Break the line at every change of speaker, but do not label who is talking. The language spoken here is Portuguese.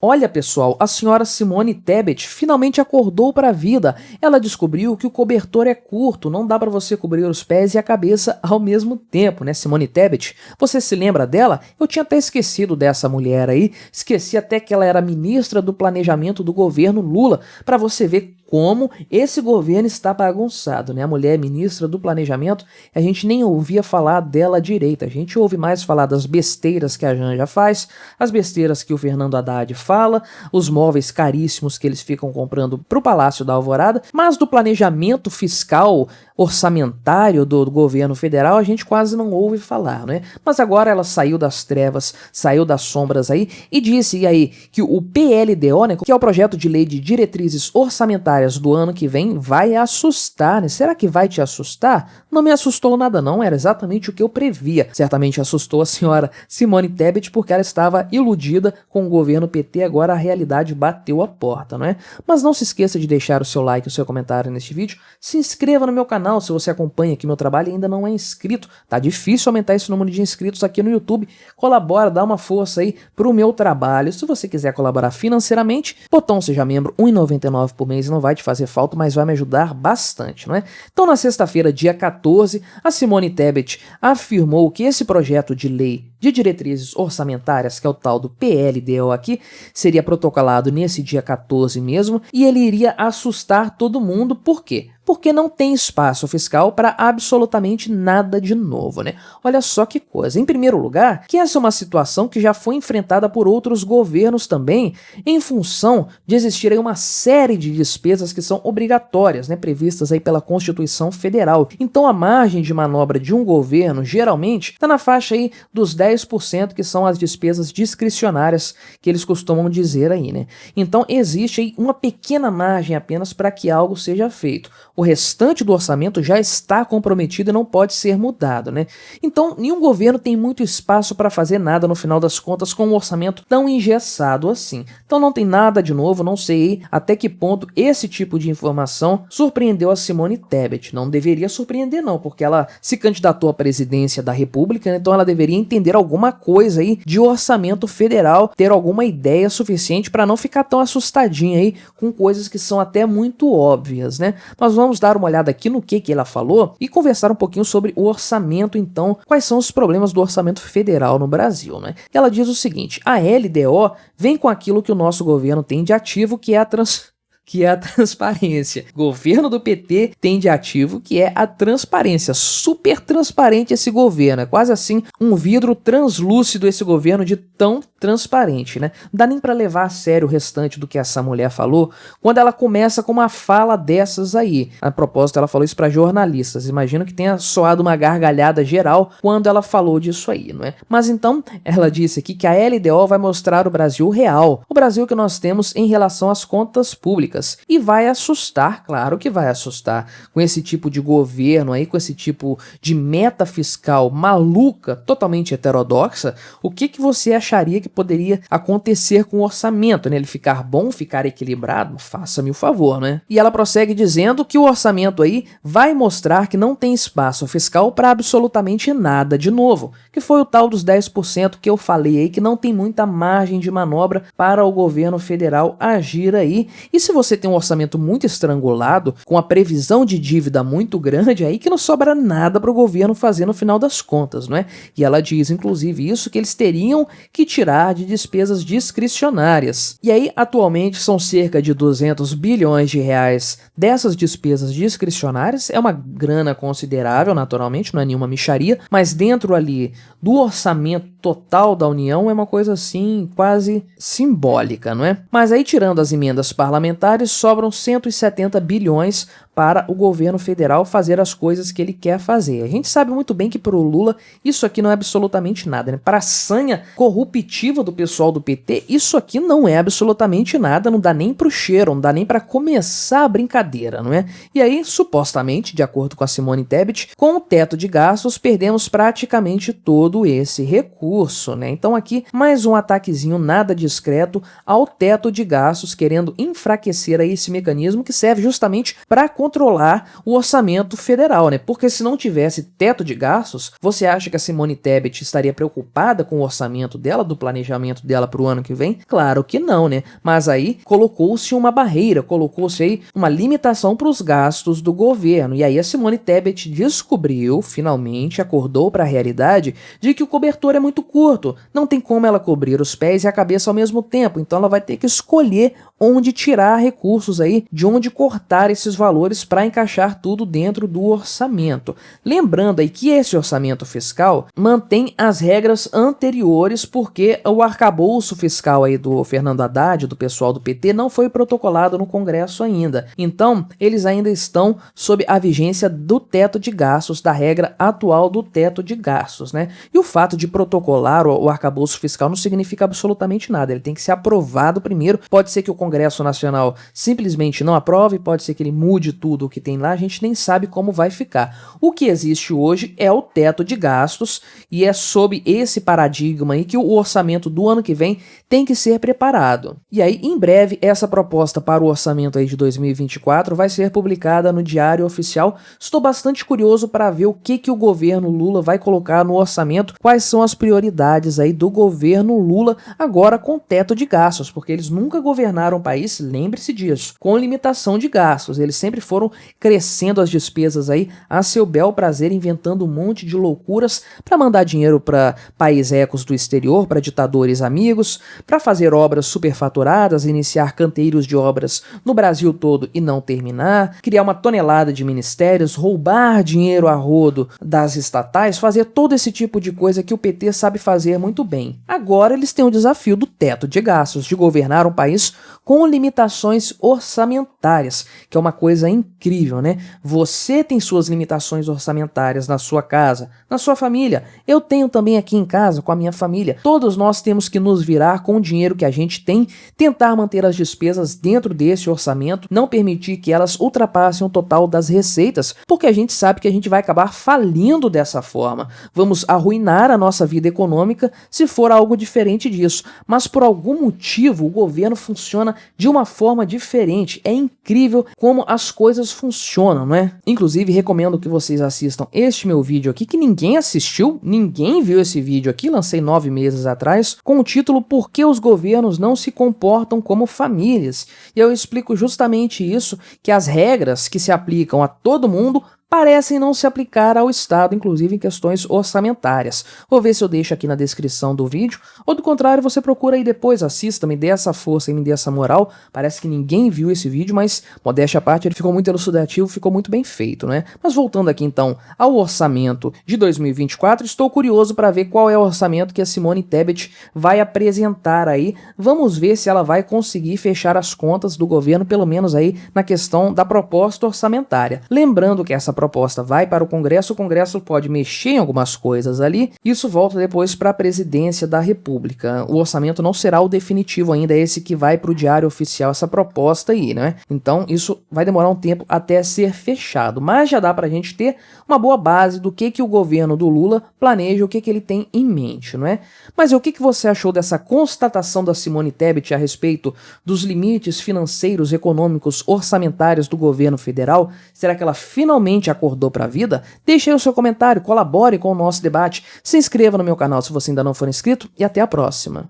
Olha, pessoal, a senhora Simone Tebet finalmente acordou para a vida. Ela descobriu que o cobertor é curto, não dá para você cobrir os pés e a cabeça ao mesmo tempo, né, Simone Tebet? Você se lembra dela? Eu tinha até esquecido dessa mulher aí, esqueci até que ela era ministra do Planejamento do governo Lula, para você ver como esse governo está bagunçado, né? A mulher é ministra do Planejamento, a gente nem ouvia falar dela direito, a gente ouve mais falar das besteiras que a Janja faz, as besteiras que o Fernando Haddad fala, os móveis caríssimos que eles ficam comprando para o Palácio da Alvorada, mas do planejamento fiscal orçamentário do governo federal a gente quase não ouve falar, né? Mas agora ela saiu das trevas, saiu das sombras aí e disse aí que o PLDO, né, que é o projeto de lei de diretrizes orçamentárias do ano que vem, vai assustar, né? Será que vai te assustar? Não me assustou nada não, era exatamente o que eu previa. Certamente assustou a senhora Simone Tebet porque ela estava iludida com o governo PT, agora a realidade bateu a porta, não é? Mas não se esqueça de deixar o seu like e o seu comentário neste vídeo, se inscreva no meu canal se você acompanha aqui meu trabalho e ainda não é inscrito. Tá difícil aumentar esse número de inscritos aqui no YouTube. Colabora, dá uma força aí pro meu trabalho. Se você quiser colaborar financeiramente, botão seja membro, R$ 1,99 por mês não vai te fazer falta, mas vai me ajudar bastante, não é? Então na sexta-feira, dia 14, a Simone Tebet afirmou que esse projeto de lei de diretrizes orçamentárias, que é o tal do PLDO aqui, seria protocolado nesse dia 14 mesmo, e ele iria assustar todo mundo. Por quê? Porque não tem espaço fiscal para absolutamente nada de novo, né? Olha só que coisa. Em primeiro lugar, que essa é uma situação que já foi enfrentada por outros governos também, em função de existir aí uma série de despesas que são obrigatórias, né, previstas aí pela Constituição Federal. Então a margem de manobra de um governo, geralmente, está na faixa aí dos 10%, que são as despesas discricionárias que eles costumam dizer aí, né? Então existe aí uma pequena margem apenas para que algo seja feito. O restante do orçamento já está comprometido e não pode ser mudado, né? Então, nenhum governo tem muito espaço para fazer nada no final das contas com um orçamento tão engessado assim. Então não tem nada de novo, não sei até que ponto esse tipo de informação surpreendeu a Simone Tebet. Não deveria surpreender não, porque ela se candidatou à presidência da República, né? Então ela deveria entender alguma coisa aí de orçamento federal, ter alguma ideia suficiente para não ficar tão assustadinha aí com coisas que são até muito óbvias, né? Mas vamos dar uma olhada aqui no que ela falou e conversar um pouquinho sobre o orçamento, então, quais são os problemas do orçamento federal no Brasil, né? Ela diz o seguinte: a LDO vem com aquilo que o nosso governo tem de ativo, que é a transparência. O governo do PT tem de ativo que é a transparência. Super transparente esse governo. É quase assim um vidro translúcido esse governo de tão transparente, né? Não dá nem pra levar a sério o restante do que essa mulher falou quando ela começa com uma fala dessas aí. A propósito, ela falou isso pra jornalistas. Imagino que tenha soado uma gargalhada geral quando ela falou disso aí, não é? Mas então, ela disse aqui que a LDO vai mostrar o Brasil real. O Brasil que nós temos em relação às contas públicas. E vai assustar, claro que vai assustar, com esse tipo de governo aí, com esse tipo de meta fiscal maluca, totalmente heterodoxa. O que você acharia que poderia acontecer com o orçamento, né? Ele ficar bom, ficar equilibrado? Faça-me o favor, né? E ela prossegue dizendo que o orçamento aí vai mostrar que não tem espaço fiscal para absolutamente nada de novo, que foi o tal dos 10% que eu falei aí, que não tem muita margem de manobra para o governo federal agir aí. E se você tem um orçamento muito estrangulado, com a previsão de dívida muito grande, aí que não sobra nada para o governo fazer no final das contas, não é? E ela diz, inclusive, isso, que eles teriam que tirar de despesas discricionárias. E aí, atualmente, são cerca de 200 bilhões de reais dessas despesas discricionárias. É uma grana considerável, naturalmente, não é nenhuma mixaria, mas dentro ali do orçamento total da União é uma coisa assim, quase simbólica, não é? Mas aí, tirando as emendas parlamentares, sobram 170 bilhões para o governo federal fazer as coisas que ele quer fazer. A gente sabe muito bem que para o Lula isso aqui não é absolutamente nada, né? Para a sanha corruptiva do pessoal do PT, isso aqui não é absolutamente nada, não dá nem pro cheiro, não dá nem para começar a brincadeira, não é? E aí, supostamente, de acordo com a Simone Tebet, com o teto de gastos, perdemos praticamente todo esse recurso, né? Então aqui, mais um ataquezinho nada discreto ao teto de gastos, querendo enfraquecer estabelecer aí esse mecanismo que serve justamente para controlar o orçamento federal, né? Porque se não tivesse teto de gastos, você acha que a Simone Tebet estaria preocupada com o orçamento dela, do planejamento dela para o ano que vem? Claro que não, né? Mas aí colocou-se uma barreira, colocou-se aí uma limitação para os gastos do governo. E aí a Simone Tebet descobriu, finalmente acordou para a realidade de que o cobertor é muito curto, não tem como ela cobrir os pés e a cabeça ao mesmo tempo, então ela vai ter que escolher onde tirar recursos aí, de onde cortar esses valores para encaixar tudo dentro do orçamento. Lembrando aí que esse orçamento fiscal mantém as regras anteriores, porque o arcabouço fiscal aí do Fernando Haddad, do pessoal do PT, não foi protocolado no Congresso ainda. Então, eles ainda estão sob a vigência do teto de gastos, da regra atual do teto de gastos, né? E o fato de protocolar o arcabouço fiscal não significa absolutamente nada, ele tem que ser aprovado primeiro. Pode ser que o Congresso Nacional simplesmente não aprove, pode ser que ele mude tudo o que tem lá, a gente nem sabe como vai ficar. O que existe hoje é o teto de gastos e é sob esse paradigma aí que o orçamento do ano que vem tem que ser preparado. E aí, em breve, essa proposta para o orçamento aí de 2024 vai ser publicada no Diário Oficial. Estou bastante curioso para ver o que o governo Lula vai colocar no orçamento, quais são as prioridades aí do governo Lula agora com teto de gastos, porque eles nunca governaram um país, lembre-se disso, com limitação de gastos. Eles sempre foram crescendo as despesas aí a seu bel prazer, inventando um monte de loucuras para mandar dinheiro para países ecos do exterior, para ditadores amigos, para fazer obras superfaturadas, iniciar canteiros de obras no Brasil todo e não terminar, criar uma tonelada de ministérios, roubar dinheiro a rodo das estatais, fazer todo esse tipo de coisa que o PT sabe fazer muito bem. Agora eles têm o desafio do teto de gastos, de governar um país com limitações orçamentárias, que é uma coisa incrível, né? Você tem suas limitações orçamentárias na sua casa, na sua família. Eu tenho também aqui em casa com a minha família. Todos nós temos que nos virar com o dinheiro que a gente tem, tentar manter as despesas dentro desse orçamento, não permitir que elas ultrapassem o total das receitas, porque a gente sabe que a gente vai acabar falindo dessa forma. Vamos arruinar a nossa vida econômica se for algo diferente disso. Mas por algum motivo o governo funciona de uma forma diferente. É incrível como as coisas funcionam, não é? Inclusive, recomendo que vocês assistam este meu vídeo aqui, que ninguém assistiu, ninguém viu esse vídeo aqui, lancei 9 meses atrás, com o título Por que os governos não se comportam como famílias? E eu explico justamente isso, que as regras que se aplicam a todo mundo parecem não se aplicar ao Estado, inclusive em questões orçamentárias. Vou ver se eu deixo aqui na descrição do vídeo, ou do contrário, você procura aí depois, assista, me dê essa força e me dê essa moral. Parece que ninguém viu esse vídeo, mas, modéstia à parte, ele ficou muito elucidativo, ficou muito bem feito, né? Mas voltando aqui então ao orçamento de 2024, estou curioso para ver qual é o orçamento que a Simone Tebet vai apresentar aí. Vamos ver se ela vai conseguir fechar as contas do governo, pelo menos aí na questão da proposta orçamentária. Lembrando que essa proposta vai para o Congresso pode mexer em algumas coisas ali, isso volta depois para a presidência da República. O orçamento não será o definitivo ainda, é esse que vai para o Diário Oficial, essa proposta aí, né? Então isso vai demorar um tempo até ser fechado, mas já dá para a gente ter uma boa base do que o governo do Lula planeja, o que ele tem em mente, não é? Mas o que você achou dessa constatação da Simone Tebet a respeito dos limites financeiros, econômicos, orçamentários do governo federal? Será que ela finalmente acordou para a vida? Deixe aí o seu comentário, colabore com o nosso debate, se inscreva no meu canal se você ainda não for inscrito e até a próxima.